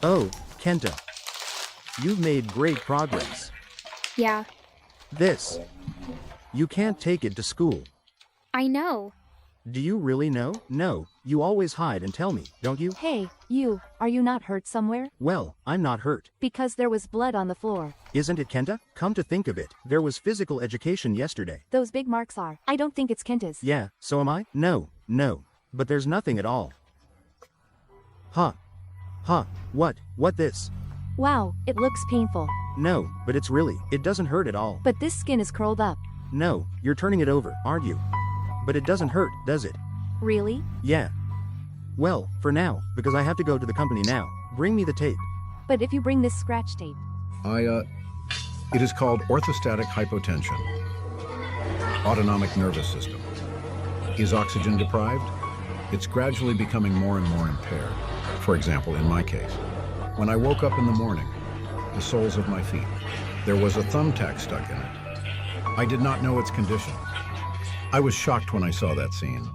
Oh, Kenta. You've made great progress. Yeah, This. You can't take it to school. I know. Do you really know? No, you always hide and tell me, don't you? Hey, you, are you not hurt somewhere? Well, I'm not hurt. Because there was blood on the floor. Isn't it, Kenta? Come to think of it, there was physical education yesterday. Those big marks are. I don't think it's Kenta's. Yeah, so am I? No. But there's nothing at all. Huh. What this? Wow, it looks painful. No, but it's really, it doesn't hurt at all. But this skin is curled up. No, you're turning it over, aren't you? But it doesn't hurt, does it? Really? Yeah. Well, for now, because I have to go to the company now. Bring me the tape. But if you bring this scratch tape. It is called orthostatic hypotension. Autonomic nervous system. Is oxygen deprived? It's gradually becoming more and more impaired. For example, in my case, when I woke up in the morning, the soles of my feet, there was a thumbtack stuck in it. I did not know its condition. I was shocked when I saw that scene.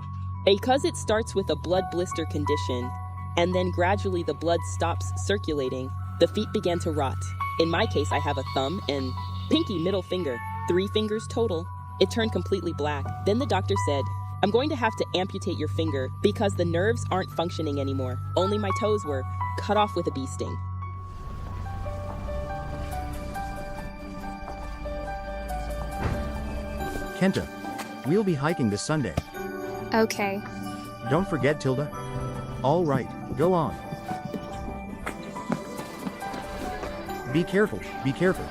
Because it starts with a blood blister condition, and then gradually the blood stops circulating, the feet began to rot. In my case, I have a thumb and pinky middle finger, 3 fingers total. It turned completely black. Then the doctor said, I'm going to have to amputate your finger because the nerves aren't functioning anymore. Only my toes were cut off with a bee sting. Kenta, we'll be hiking this Sunday. Okay. Don't forget, Tilda. All right, go on. Be careful, be careful.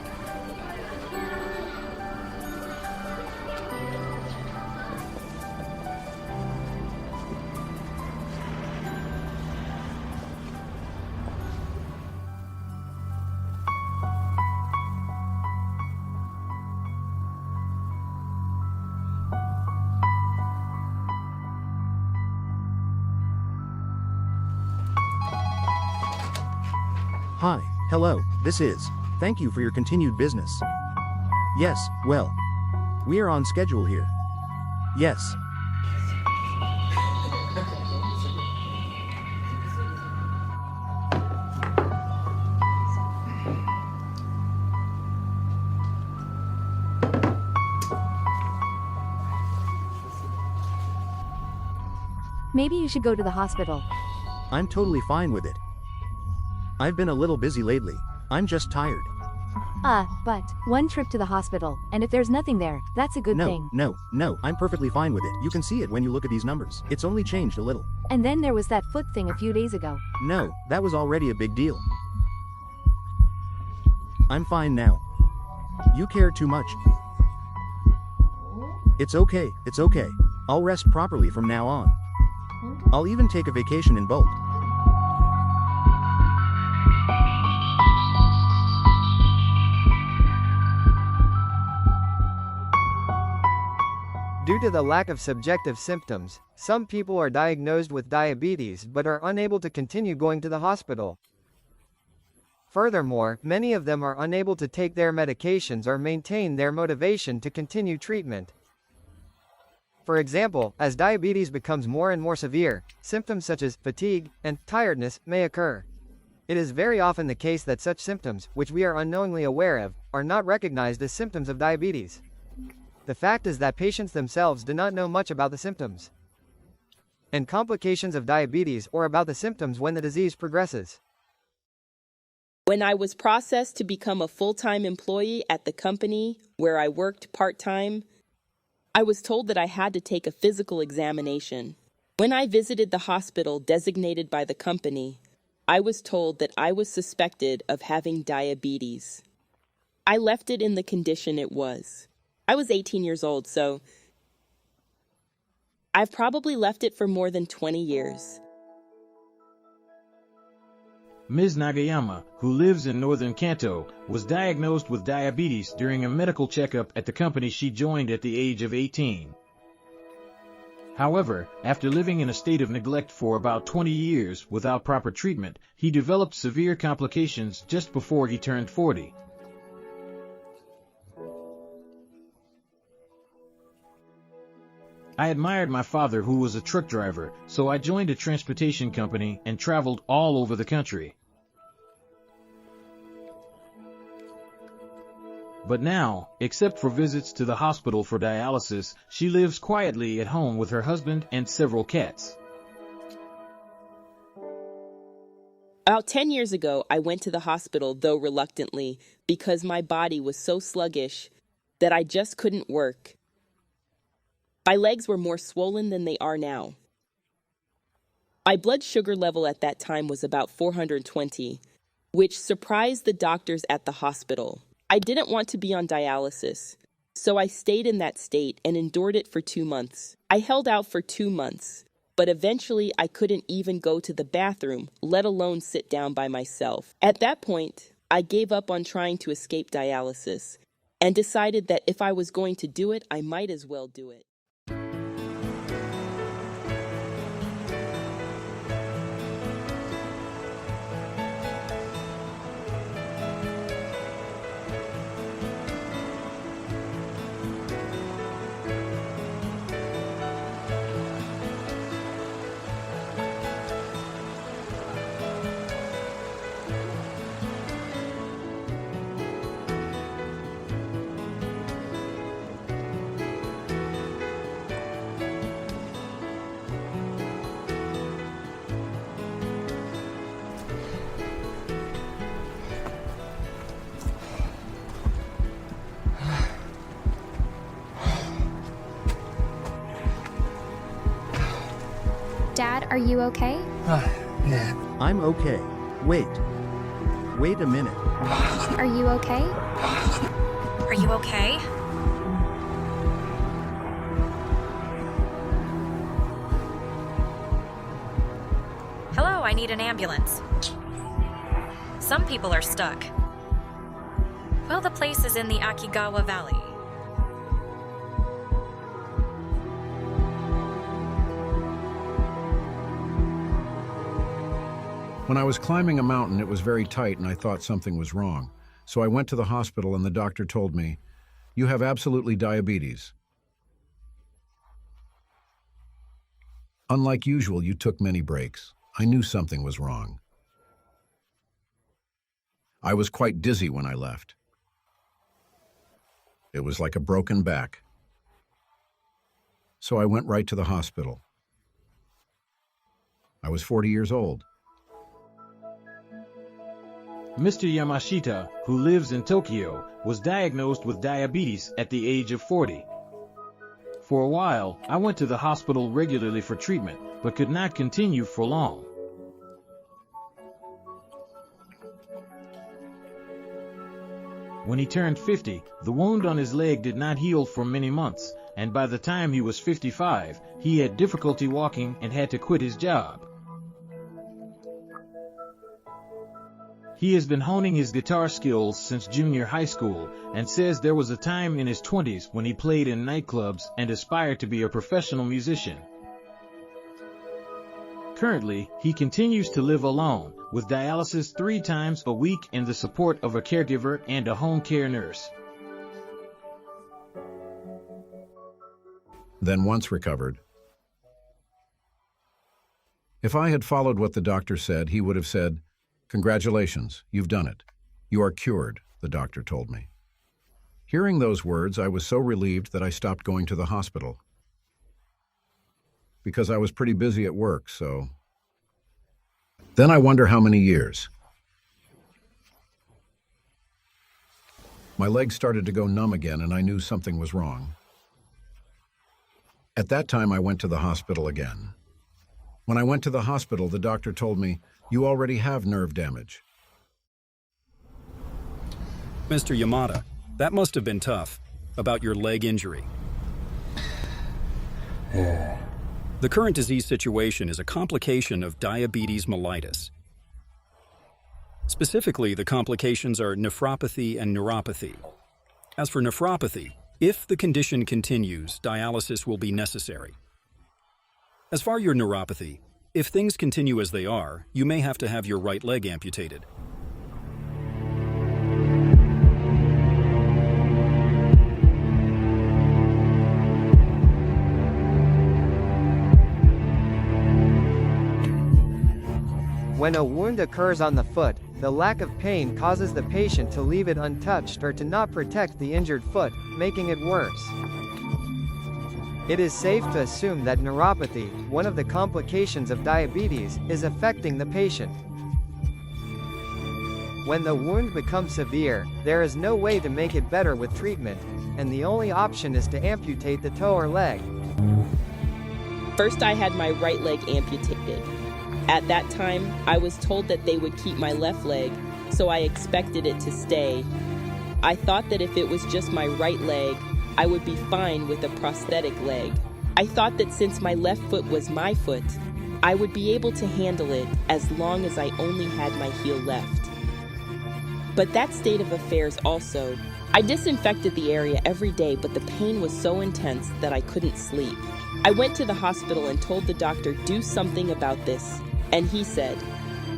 Hi, hello, this is. Thank you for your continued business. Yes, well. We are on schedule here. Yes. Maybe you should go to the hospital. I'm totally fine with it. I've been a little busy lately. I'm just tired. But one trip to the hospital, and if there's nothing there, that's a good thing. No, I'm perfectly fine with it. You can see it when you look at these numbers. It's only changed a little. And then there was that foot thing a few days ago. No, that was already a big deal. I'm fine now. You care too much. It's okay. I'll rest properly from now on. I'll even take a vacation in bulk. Due to the lack of subjective symptoms, some people are diagnosed with diabetes but are unable to continue going to the hospital. Furthermore, many of them are unable to take their medications or maintain their motivation to continue treatment. For example, as diabetes becomes more and more severe, symptoms such as fatigue and tiredness may occur. It is very often the case that such symptoms, which we are unknowingly aware of, are not recognized as symptoms of diabetes. The fact is that patients themselves do not know much about the symptoms and complications of diabetes or about the symptoms when the disease progresses. When I was processed to become a full-time employee at the company where I worked part-time, I was told that I had to take a physical examination. When I visited the hospital designated by the company, I was told that I was suspected of having diabetes. I left it in the condition it was. I was 18 years old, so I've probably left it for more than 20 years. Ms. Nagayama, who lives in northern Kanto, was diagnosed with diabetes during a medical checkup at the company she joined at the age of 18. However, after living in a state of neglect for about 20 years without proper treatment, he developed severe complications just before he turned 40. I admired my father, who was a truck driver, so I joined a transportation company and traveled all over the country. But now, except for visits to the hospital for dialysis, she lives quietly at home with her husband and several cats. About 10 years ago, I went to the hospital, though reluctantly, because my body was so sluggish that I just couldn't work. My legs were more swollen than they are now. My blood sugar level at that time was about 420, which surprised the doctors at the hospital. I didn't want to be on dialysis, so I stayed in that state and endured it for 2 months. I held out for 2 months, but eventually I couldn't even go to the bathroom, let alone sit down by myself. At that point, I gave up on trying to escape dialysis and decided that if I was going to do it, I might as well do it. Dad, are you okay? Yeah. I'm okay. Wait. Wait a minute. Are you okay? Are you okay? Hello, I need an ambulance. Some people are stuck. Well, the place is in the Akigawa Valley. When I was climbing a mountain, it was very tight and I thought something was wrong. So I went to the hospital and the doctor told me, "You have absolutely diabetes. Unlike usual, you took many breaks. I knew something was wrong. I was quite dizzy when I left. It was like a broken back. So I went right to the hospital. I was 40 years old. Mr. Yamashita, who lives in Tokyo, was diagnosed with diabetes at the age of 40. For a while, I went to the hospital regularly for treatment, but could not continue for long. When he turned 50, the wound on his leg did not heal for many months, and by the time he was 55, he had difficulty walking and had to quit his job. He has been honing his guitar skills since junior high school and says there was a time in his 20s when he played in nightclubs and aspired to be a professional musician. Currently, he continues to live alone, with dialysis 3 times a week and the support of a caregiver and a home care nurse. Then once recovered. If I had followed what the doctor said, he would have said, "Congratulations, you've done it. You are cured," the doctor told me. Hearing those words, I was so relieved that I stopped going to the hospital. Because I was pretty busy at work, so... Then I wonder how many years. My legs started to go numb again, and I knew something was wrong. At that time, I went to the hospital again. When I went to the hospital, the doctor told me, "You already have nerve damage." Mr. Yamada, that must have been tough, about your leg injury. The current disease situation is a complication of diabetes mellitus. Specifically, the complications are nephropathy and neuropathy. As for nephropathy, if the condition continues, dialysis will be necessary. As for your neuropathy, if things continue as they are, you may have to have your right leg amputated. When a wound occurs on the foot, the lack of pain causes the patient to leave it untouched or to not protect the injured foot, making it worse. It is safe to assume that neuropathy, one of the complications of diabetes, is affecting the patient. When the wound becomes severe, there is no way to make it better with treatment, and the only option is to amputate the toe or leg. First, I had my right leg amputated. At that time, I was told that they would keep my left leg, so I expected it to stay. I thought that if it was just my right leg, I would be fine with a prosthetic leg. I thought that since my left foot was my foot, I would be able to handle it as long as I only had my heel left. But that state of affairs also, I disinfected the area every day, but the pain was so intense that I couldn't sleep. I went to the hospital and told the doctor, "Do something about this." And he said,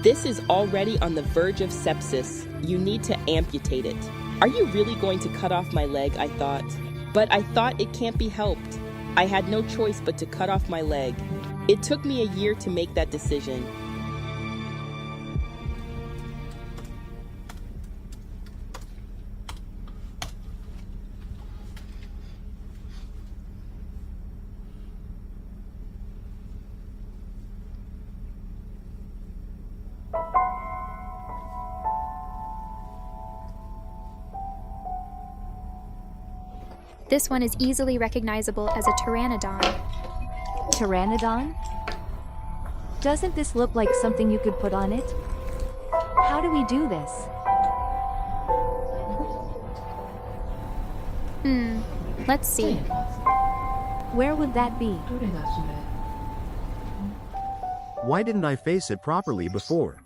"This is already on the verge of sepsis. You need to amputate it." Are you really going to cut off my leg? I thought. But I thought it can't be helped. I had no choice but to cut off my leg. It took me a year to make that decision. This one is easily recognizable as a pteranodon. Pteranodon? Doesn't this look like something you could put on it? How do we do this? Let's see. Where would that be? Why didn't I face it properly before?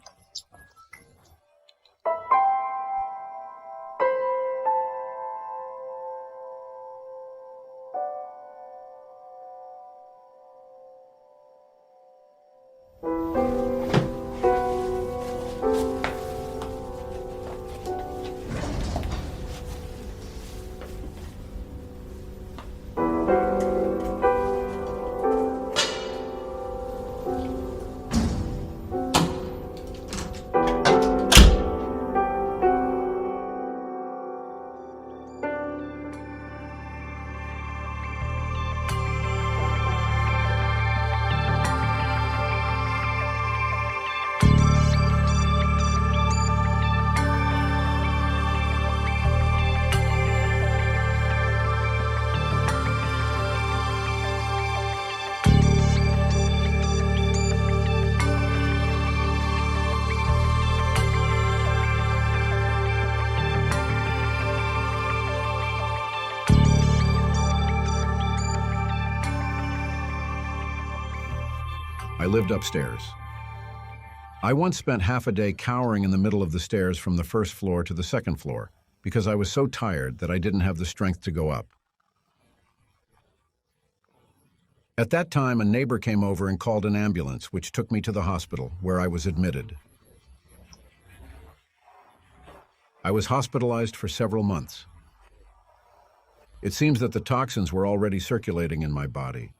I lived upstairs. I once spent half a day cowering in the middle of the stairs from the first floor to the second floor because I was so tired that I didn't have the strength to go up. At that time, a neighbor came over and called an ambulance, which took me to the hospital, where I was admitted. I was hospitalized for several months. It seems that the toxins were already circulating in my body.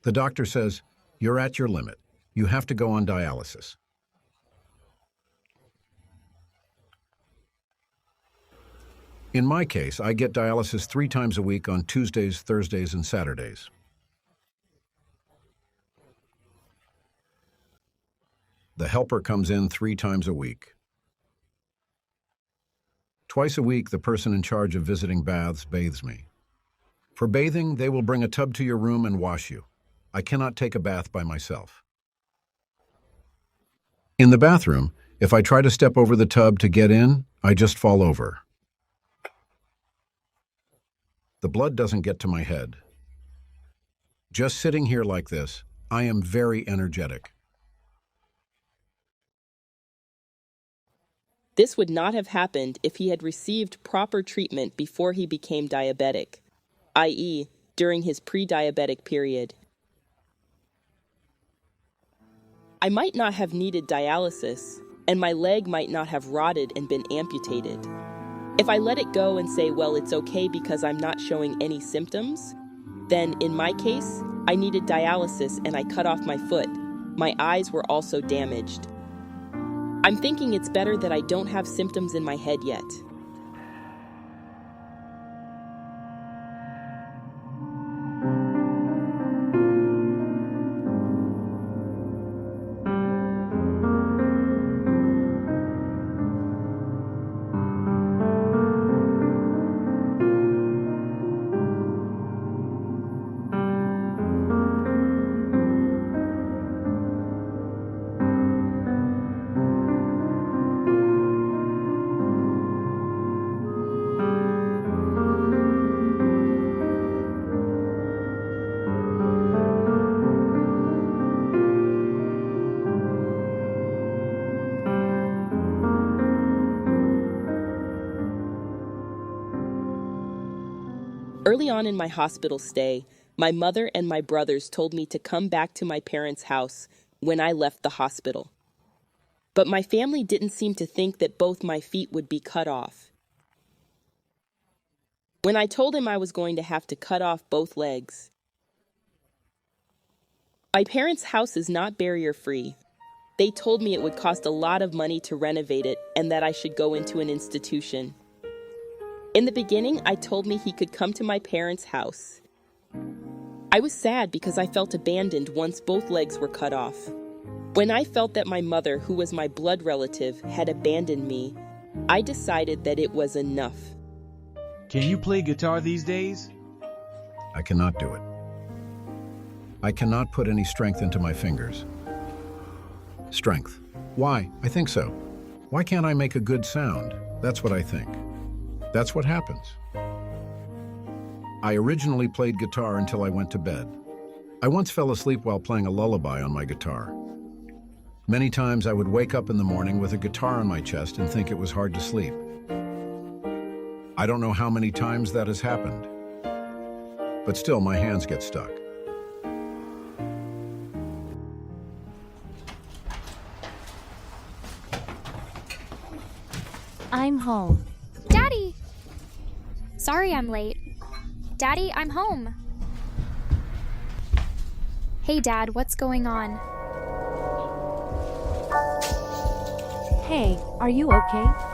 The doctor says, "You're at your limit. You have to go on dialysis." In my case, I get dialysis 3 times a week on Tuesdays, Thursdays, and Saturdays. The helper comes in 3 times a week. Twice a week, the person in charge of visiting baths bathes me. For bathing, they will bring a tub to your room and wash you. I cannot take a bath by myself. In the bathroom, if I try to step over the tub to get in, I just fall over. The blood doesn't get to my head. Just sitting here like this, I am very energetic. This would not have happened if he had received proper treatment before he became diabetic, i.e., during his pre-diabetic period. I might not have needed dialysis, and my leg might not have rotted and been amputated. If I let it go and say, well, it's okay because I'm not showing any symptoms, then in my case, I needed dialysis and I cut off my foot. My eyes were also damaged. I'm thinking it's better that I don't have symptoms in my head yet. Early on in my hospital stay, my mother and my brothers told me to come back to my parents' house when I left the hospital. But my family didn't seem to think that both my feet would be cut off. When I told him I was going to have to cut off both legs. My parents' house is not barrier-free. They told me it would cost a lot of money to renovate it and that I should go into an institution. In the beginning, I told me he could come to my parents' house. I was sad because I felt abandoned once both legs were cut off. When I felt that my mother, who was my blood relative, had abandoned me, I decided that it was enough. Can you play guitar these days? I cannot do it. I cannot put any strength into my fingers. Strength. Why? I think so. Why can't I make a good sound? That's what I think. That's what happens. I originally played guitar until I went to bed. I once fell asleep while playing a lullaby on my guitar. Many times I would wake up in the morning with a guitar on my chest and think it was hard to sleep. I don't know how many times that has happened, but still my hands get stuck. I'm home. Daddy! Sorry I'm late. Daddy, I'm home. Hey, Dad, what's going on? Hey, are you okay?